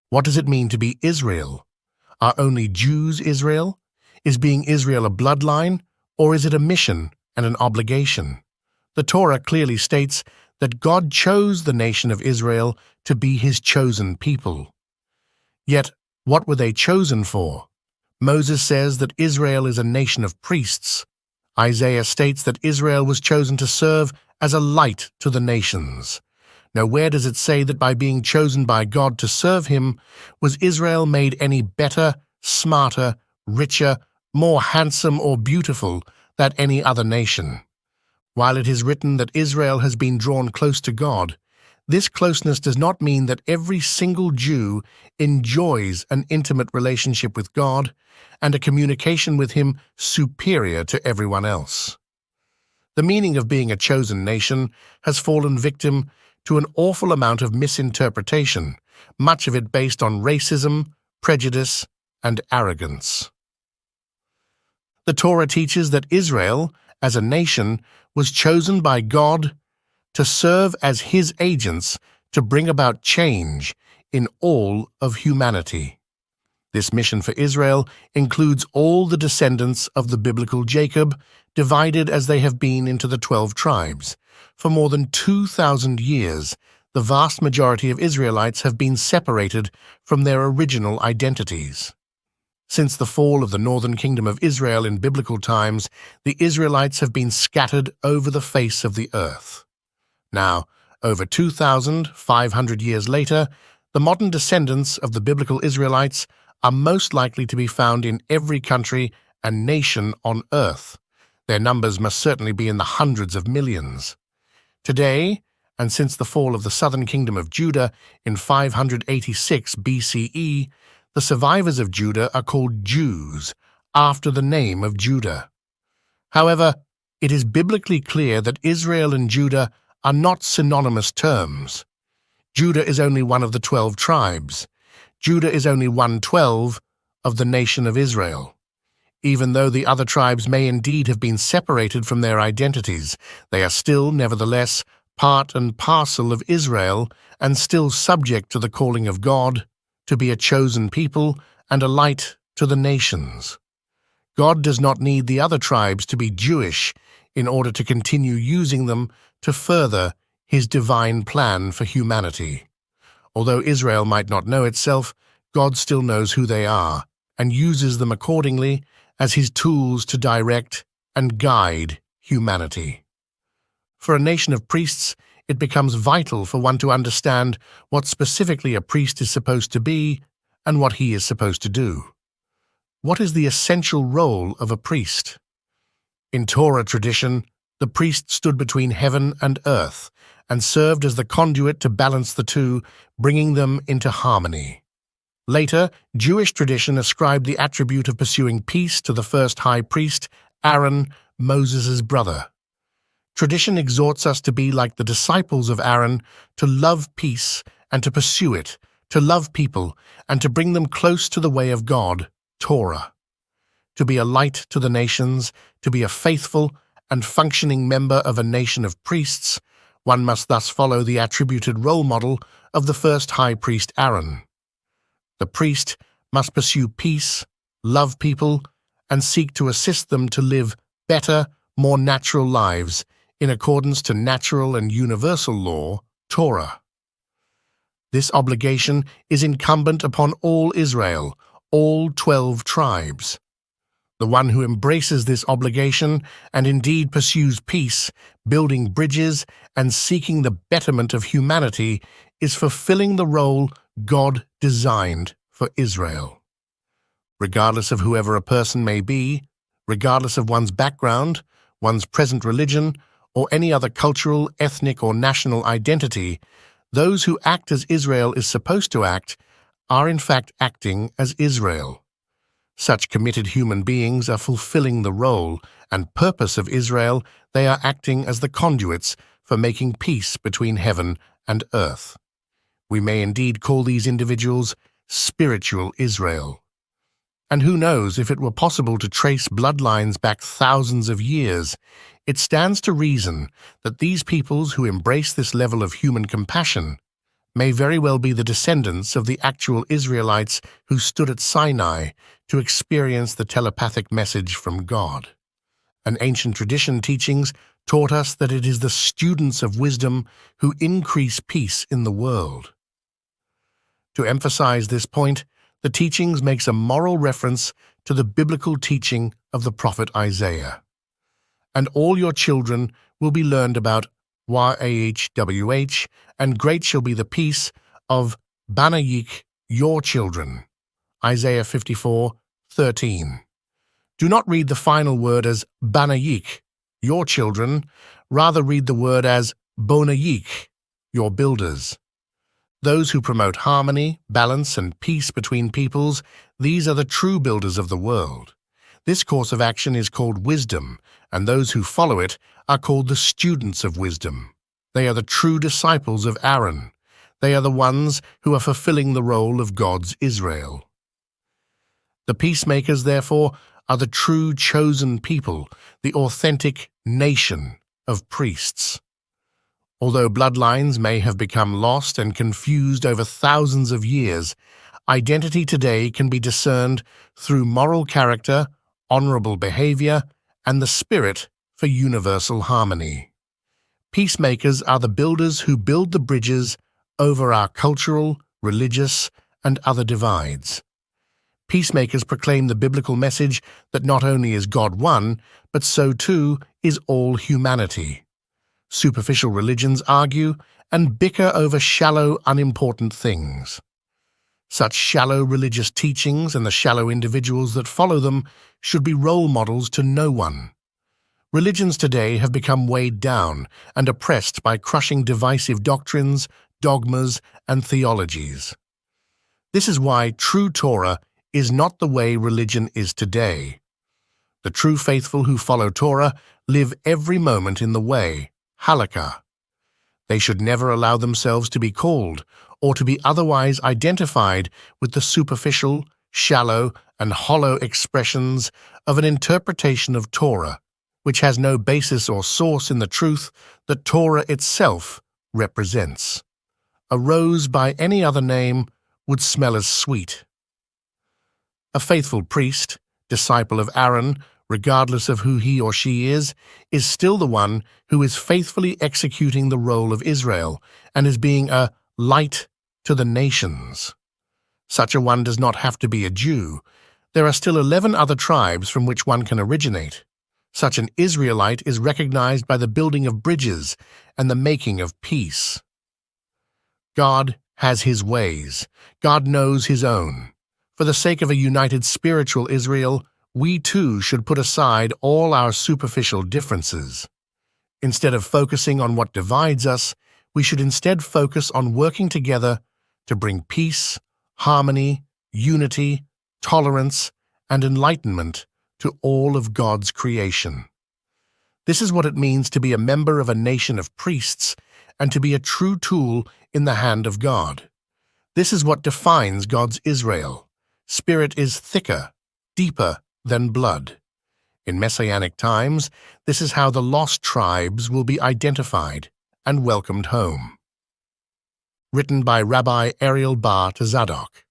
What does it mean to be Israel? Are only Jews Israel? Is being Israel a bloodline, or is it a mission and an obligation? The Torah clearly states that God chose the nation of Israel to be his chosen people. Yet, what were they chosen for? Moses says that Israel is a nation of priests. Isaiah states that Israel was chosen to serve as a light to the nations. Nowhere does it say that by being chosen by God to serve him, was Israel made any better, smarter, richer, more handsome or beautiful than any other nation. While it is written that Israel has been drawn close to God, this closeness does not mean that every single Jew enjoys an intimate relationship with God and a communication with him superior to everyone else. The meaning of being a chosen nation has fallen victim to an awful amount of misinterpretation, much of it based on racism, prejudice, and arrogance. The Torah teaches that Israel, as a nation, was chosen by God to serve as his agents to bring about change in all of humanity. This mission for Israel includes all the descendants of the biblical Jacob, divided as they have been into the 12 tribes. For more than 2,000 years, the vast majority of Israelites have been separated from their original identities. Since the fall of the northern kingdom of Israel in biblical times, the Israelites have been scattered over the face of the earth. Now, over 2,500 years later, the modern descendants of the biblical Israelites are most likely to be found in every country and nation on earth. Their numbers must certainly be in the hundreds of millions. Today, and since the fall of the southern kingdom of Judah in 586 BCE, the survivors of Judah are called Jews, after the name of Judah. However, it is biblically clear that Israel and Judah are not synonymous terms. Judah is only one of the 12 tribes. Judah is only 1/12 of the nation of Israel. Even though the other tribes may indeed have been separated from their identities, they are still, nevertheless, part and parcel of Israel and still subject to the calling of God to be a chosen people and a light to the nations. God does not need the other tribes to be Jewish in order to continue using them to further his divine plan for humanity. Although Israel might not know itself, God still knows who they are and uses them accordingly as his tools to direct and guide humanity. For a nation of priests, it becomes vital for one to understand what specifically a priest is supposed to be and what he is supposed to do. What is the essential role of a priest? In Torah tradition, the priest stood between heaven and earth and served as the conduit to balance the two, bringing them into harmony. Later, Jewish tradition ascribed the attribute of pursuing peace to the first high priest, Aaron, Moses' brother. Tradition exhorts us to be like the disciples of Aaron, to love peace and to pursue it, to love people and to bring them close to the way of God, Torah. To be a light to the nations, to be a faithful and functioning member of a nation of priests, one must thus follow the attributed role model of the first high priest Aaron. The priest must pursue peace, love people, and seek to assist them to live better, more natural lives in accordance to natural and universal law, Torah. This obligation is incumbent upon all Israel, all 12 tribes. The one who embraces this obligation and indeed pursues peace, building bridges and seeking the betterment of humanity is fulfilling the role God designed for Israel. Regardless of whoever a person may be, regardless of one's background, one's present religion, or any other cultural, ethnic, or national identity, those who act as Israel is supposed to act are in fact acting as Israel. Such committed human beings are fulfilling the role and purpose of Israel. They are acting as the conduits for making peace between heaven and earth. We may indeed call these individuals spiritual Israel. And who knows, if it were possible to trace bloodlines back thousands of years, it stands to reason that these peoples who embrace this level of human compassion may very well be the descendants of the actual Israelites who stood at Sinai to experience the telepathic message from God. An ancient tradition teachings taught us that it is the students of wisdom who increase peace in the world. To emphasize this point, the teachings makes a moral reference to the biblical teaching of the prophet Isaiah. And all your children will be learned about YAHWH, and great shall be the peace of Banayik, your children. Isaiah 54:13. Do not read the final word as Banayik, your children, rather read the word as Bonayik, your builders. Those who promote harmony, balance, and peace between peoples, these are the true builders of the world. This course of action is called wisdom, and those who follow it are called the students of wisdom. They are the true disciples of Aaron. They are the ones who are fulfilling the role of God's Israel. The peacemakers, therefore, are the true chosen people, the authentic nation of priests. Although bloodlines may have become lost and confused over thousands of years, identity today can be discerned through moral character, honorable behavior, and the spirit for universal harmony. Peacemakers are the builders who build the bridges over our cultural, religious, and other divides. Peacemakers proclaim the biblical message that not only is God one, but so too is all humanity. Superficial religions argue and bicker over shallow, unimportant things. Such shallow religious teachings and the shallow individuals that follow them should be role models to no one. Religions today have become weighed down and oppressed by crushing divisive doctrines, dogmas, and theologies. This is why true Torah is not the way religion is today. The true faithful who follow Torah live every moment in the way, halakha. They should never allow themselves to be called or to be otherwise identified with the superficial, shallow, and hollow expressions of an interpretation of Torah, which has no basis or source in the truth that Torah itself represents. A rose by any other name would smell as sweet. A faithful priest, disciple of Aaron, regardless of who he or she is still the one who is faithfully executing the role of Israel and is being a light to the nations. Such a one does not have to be a Jew. There are still 11 other tribes from which one can originate. Such an Israelite is recognized by the building of bridges and the making of peace. God has his ways. God knows his own. For the sake of a united spiritual Israel, we too should put aside all our superficial differences. Instead of focusing on what divides us, we should instead focus on working together to bring peace, harmony, unity, tolerance, and enlightenment to all of God's creation. This is what it means to be a member of a nation of priests and to be a true tool in the hand of God. This is what defines God's Israel. Spirit is thicker, deeper than blood. In Messianic times, this is how the lost tribes will be identified and welcomed home. Written by Rabbi Ariel Bar to Zadok.